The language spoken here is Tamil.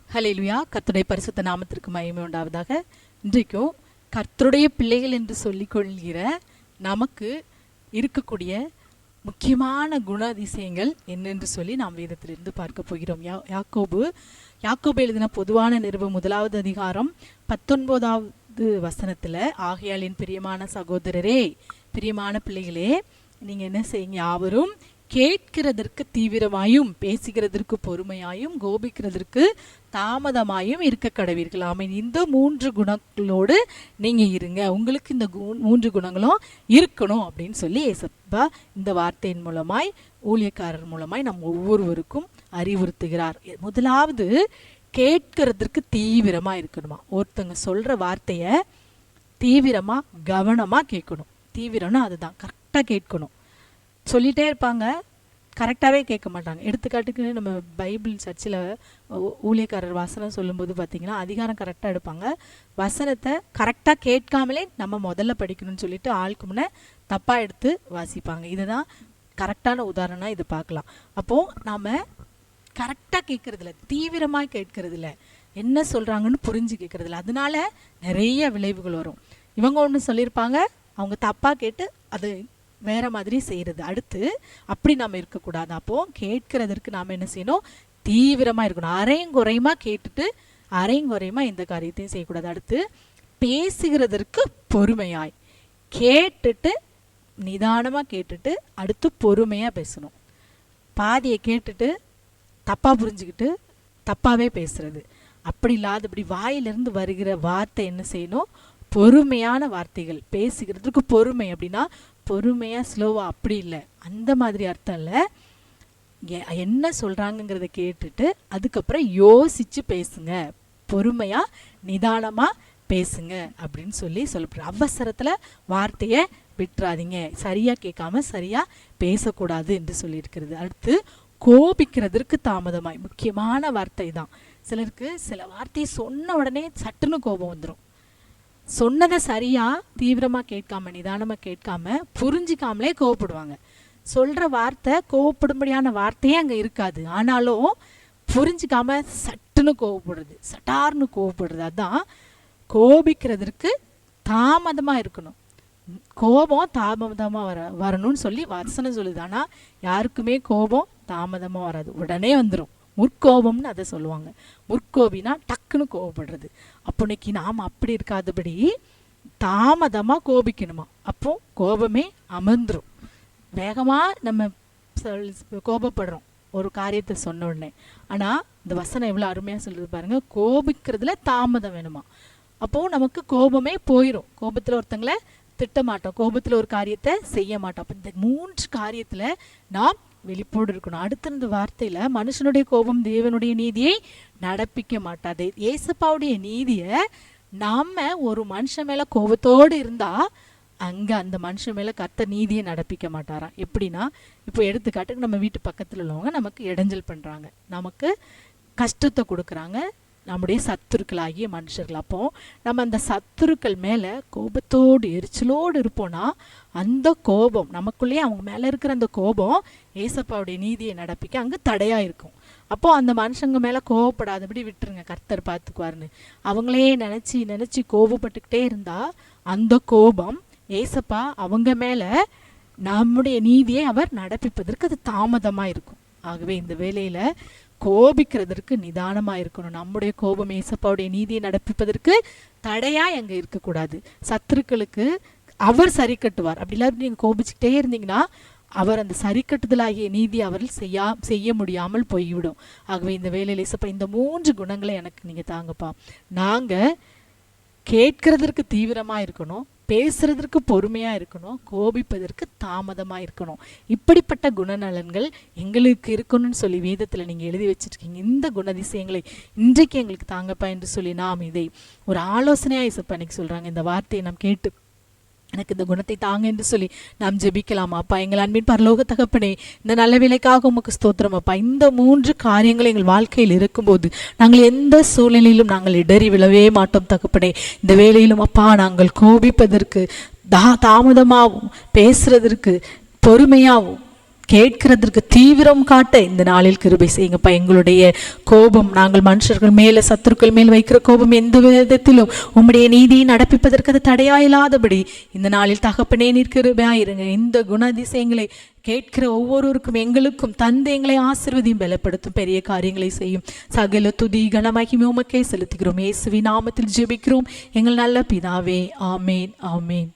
ஹல்லேலூயா. கர்த்தருடைய பரிசுத்த நாமத்திற்கு மகிமை உண்டாவதாக. இன்றைக்கும் கர்த்தருடைய பிள்ளைகள் என்று சொல்லிக் கொள்கிற நமக்கு இருக்கக்கூடிய முக்கியமான குணாதிசயங்கள் என்னென்று சொல்லி நாம் வேதத்திலிருந்து பார்க்க போகிறோம். யாக்கோபு எழுதின பொதுவான நிருபம் 1வது அதிகாரம் 19வது வசனத்தில், ஆகையால் என் பிரியமான சகோதரரே, பிரியமான பிள்ளைகளே, நீங்கள் என்ன செய்யுங்க, யாவரும் கேட்கிறதற்கு தீவிரமாயும், பேசுகிறதற்கு பொறுமையாயும், கோபிக்கிறதற்கு தாமதமாயும் இருக்க கடவீர்கள். ஆமீன். இந்த 3 குணங்களோடு நீங்க இருங்க. உங்களுக்கு இந்த 3 குணங்களும் இருக்கணும் அப்படின்னு சொல்லி ஏசப்பா இந்த வார்த்தையின் மூலமாய், ஊழியக்காரர் மூலமாய் நம் ஒவ்வொருவருக்கும் அறிவுறுத்துகிறார். முதலாவது, கேட்கிறதற்கு தீவிரமா இருக்கணுமா. ஒருத்தங்க சொல்ற வார்த்தைய தீவிரமா கவனமா கேட்கணும். தீவிரம்னா அதுதான், கரெக்டா கேட்கணும். சொல்லிகிட்டே இருப்பாங்க, கரெக்டாகவே கேட்க மாட்டாங்க. எடுத்துக்காட்டுக்கு நம்ம பைபிள் சர்ச்சில் ஊழியக்காரர் வசனம் சொல்லும்போது பார்த்திங்கன்னா, அதிகாரம் கரெக்டாக எடுப்பாங்க, வசனத்தை கரெக்டாக கேட்காமலே நம்ம முதல்ல படிக்கணும்னு சொல்லிட்டு ஆளுக்கு முன்னே தப்பாக எடுத்து வாசிப்பாங்க. இதுதான் கரெக்டான உதாரணம். இது பார்க்கலாம். அப்போது நாம் கரெக்டாக கேட்குறதில்ல, தீவிரமாக கேட்கறதில்ல, என்ன சொல்கிறாங்கன்னு புரிஞ்சு கேட்குறதில்ல. அதனால நிறைய விளைவுகள் வரும். இவங்க ஒன்று சொல்லியிருப்பாங்க, அவங்க தப்பாக கேட்டு அது வேற மாதிரி செய்யறது. அடுத்து அப்படி நம்ம இருக்கக்கூடாது. அப்போ கேட்கறதற்கு நாம என்ன செய்யணும், தீவிரமா இருக்கணும். அரையும் குறையுமா கேட்டுட்டு அரையும் குறையுமா எந்த காரியத்தையும் செய்யக்கூடாது. அடுத்து பேசுகிறதற்கு பொறுமையாய், கேட்டுட்டு நிதானமா கேட்டுட்டு அடுத்து பொறுமையா பேசணும். பாதியை கேட்டுட்டு தப்பா புரிஞ்சுக்கிட்டு தப்பாவே பேசுறது, அப்படி இல்லாதபடி வாயிலிருந்து வருகிற வார்த்தை என்ன செய்யணும், பொறுமையான வார்த்தைகள். பேசுகிறதுக்கு பொறுமை அப்படின்னா பொறுமையா ஸ்லோவா அப்படி இல்லை, அந்த மாதிரி அர்த்தம் இல்லை. என்ன சொல்றாங்கிறத கேட்டுட்டு அதுக்கப்புறம் யோசிச்சு பேசுங்க, பொறுமையா நிதானமா பேசுங்க அப்படின்னு சொல்லி சொல்லப்படுற. அவசரத்துல வார்த்தைய விட்டுறாதீங்க, சரியா கேட்காம சரியா பேசக்கூடாது என்று சொல்லியிருக்கிறது. அடுத்து கோபிக்கிறதற்கு தாமதமாய், முக்கியமான வார்த்தை தான். சிலருக்கு சில வார்த்தையை சொன்ன உடனே சட்டுன்னு கோபம் வந்துடும். சொன்னதை சரியா தீவிரமா கேட்காம நிதானமா கேட்காம புரிஞ்சிக்காமலே கோவப்படுவாங்க. சொல்ற வார்த்தை கோவப்படும்படியான வார்த்தையே அங்க இருக்காது, ஆனாலும் புரிஞ்சிக்காம சட்டுன்னு கோவப்படுறது, சட்டார்னு கோவப்படுறது. அதான் கோபிக்கிறதுக்கு தாமதமா இருக்கணும். கோபம் தாமதமா வரணும்னு சொல்லி வசனம் சொல்லுது. ஆனா யாருக்குமே கோபம் தாமதமா வராது, உடனே வந்துடும். முற்கோபம்னு அதை சொல்லுவாங்க. முற்கோபினா டக்குன்னு கோபப்படுறது. அப்போ இன்னைக்கு நாம் அப்படி இருக்காதபடி தாமதமாக கோபிக்கணுமா. அப்போ கோபமே அமர்ந்துடும். வேகமாக நம்ம கோபப்படுறோம் ஒரு காரியத்தை சொன்ன உடனே. ஆனால் இந்த வசனம் எவ்வளோ அருமையாக சொல்றது பாருங்க, கோபிக்கிறதுல தாமதம் வேணுமா. அப்போது நமக்கு கோபமே போயிடும். கோபத்தில் ஒருத்தங்களை திட்ட மாட்டோம், கோபத்தில் ஒரு காரியத்தை செய்ய மாட்டோம். அப்போ இந்த 3 காரியத்தில் நாம் வெளிப்போடு இருக்கணும். அடுத்த வார்த்தையில, மனுஷனுடைய கோபம் தேவனுடைய நீதியை நடப்பிக்க மாட்டாது. ஏசப்பாவுடைய நீதியை நாம ஒரு மனுஷன் மேல கோபத்தோடு இருந்தா அங்க அந்த மனுஷன் மேல கர்த்தர் நீதியை நடப்பிக்க மாட்டாராம். எப்படின்னா, இப்போ எடுத்துக்காட்டுக்கு நம்ம வீட்டு பக்கத்துல உள்ளவங்க நமக்கு இடைஞ்சல் பண்றாங்க, நமக்கு கஷ்டத்தை கொடுக்குறாங்க, நம்முடைய சத்துருக்களாகிய மனுஷர்கள். அப்போ நம்ம அந்த சத்துருக்கள் மேலே கோபத்தோடு எரிச்சலோடு இருப்போம்னா அந்த கோபம் நமக்குள்ளேயே, அவங்க மேலே இருக்கிற அந்த கோபம் ஏசப்பாவுடைய நீதியை நடப்பிக்க அங்கே தடையாக இருக்கும். அப்போ அந்த மனுஷங்க மேலே கோவப்படாதபடி விட்டுருங்க, கர்த்தர் பார்த்துக்குவாருன்னு. அவங்களே நினச்சி நினச்சி கோபப்பட்டுக்கிட்டே இருந்தால் அந்த கோபம் ஏசப்பா அவங்க மேலே நம்முடைய நீதியை அவர் நடப்பிப்பதற்கு அது தாமதமாக இருக்கும். ஆகவே இந்த வேலையில் கோபிக்கிறதற்கு நிதானமா இருக்கணும். நம்முடைய கோபம் ஏசப்பாவுடைய நீதியை நடப்பிப்பதற்கு தடையா அங்க இருக்கக்கூடாது. சத்துருக்களுக்கு அவர் சரி கட்டுவார். அப்படி இல்லாத நீங்க கோபிச்சுக்கிட்டே இருந்தீங்கன்னா அவர் அந்த சரி கட்டுதலாகிய நீதி அவர்கள் செய்ய முடியாமல் போய்விடும். ஆகவே இந்த வேலையில் ஏசப்பா இந்த 3 குணங்களை எனக்கு நீங்க தாங்கப்பா. நாங்க கேட்கறதற்கு தீவிரமா இருக்கணும், பேசுறதற்கு பொறுமையா இருக்கணும், கோபிப்பதற்கு தாமதமா இருக்கணும். இப்படிப்பட்ட குணநலன்கள் எங்களுக்கு இருக்கணும்னு சொல்லி வேதத்துல நீங்க எழுதி வச்சிருக்கீங்க. இந்த குணதிசயங்களை இன்றைக்கு எங்களுக்கு தாங்கப்பா என்று சொல்லி நாம் இதை ஒரு ஆலோசனையா இசப்பா இன்னைக்கு சொல்றாங்க. இந்த வார்த்தையை நாம் கேட்டு எனக்கு இந்த குணத்தை தாங்க என்று சொல்லி நாம் ஜெபிக்கலாமா. அப்பா, எங்கள் அன்பின் பரலோக தகப்பனே, இந்த நல்ல வேலைக்காக உமக்கு ஸ்தோத்திரம் அப்பா. இந்த 3 காரியங்கள் எங்கள் வாழ்க்கையில் இருக்கும்போது நாங்கள் எந்த சூழ்நிலையிலும் நாங்கள் இடறி விழவே மாட்டோம் தகப்பனே. இந்த வேலையிலும் அப்பா நாங்கள் கோபிப்பதற்கு தாமதமாகவும், பேசுறதற்கு பொறுமையாகவும், கேட்கிறதற்கு தீவிரம் காட்ட இந்த நாளில் கிருபை செய்யுங்கப்பா. எங்களுடைய கோபம், நாங்கள் மனுஷர்கள் மேல சத்துருக்கள் மேல் வைக்கிற கோபம் எந்த விதத்திலும் உம்முடைய நீதியை நடப்பிப்பதற்கு அது தடையாயில்லாதபடி இந்த நாளில் தகப்பனே நீர் கிருபையாயிருங்க. இந்த குணாதிசயங்களை கேட்கிற ஒவ்வொருவருக்கும் எங்களுக்கும் தந்து எங்களை ஆசீர்வதியும் பலப்படுத்தும் பெரிய காரியங்களை செய்யும். சகல துதி கனமகிமை உமக்கே செலுத்துகிறோம். இயேசுவின் நாமத்தில் ஜெபிக்கிறோம் எங்கள் நல்ல பிதாவே. ஆமேன், ஆமேன்.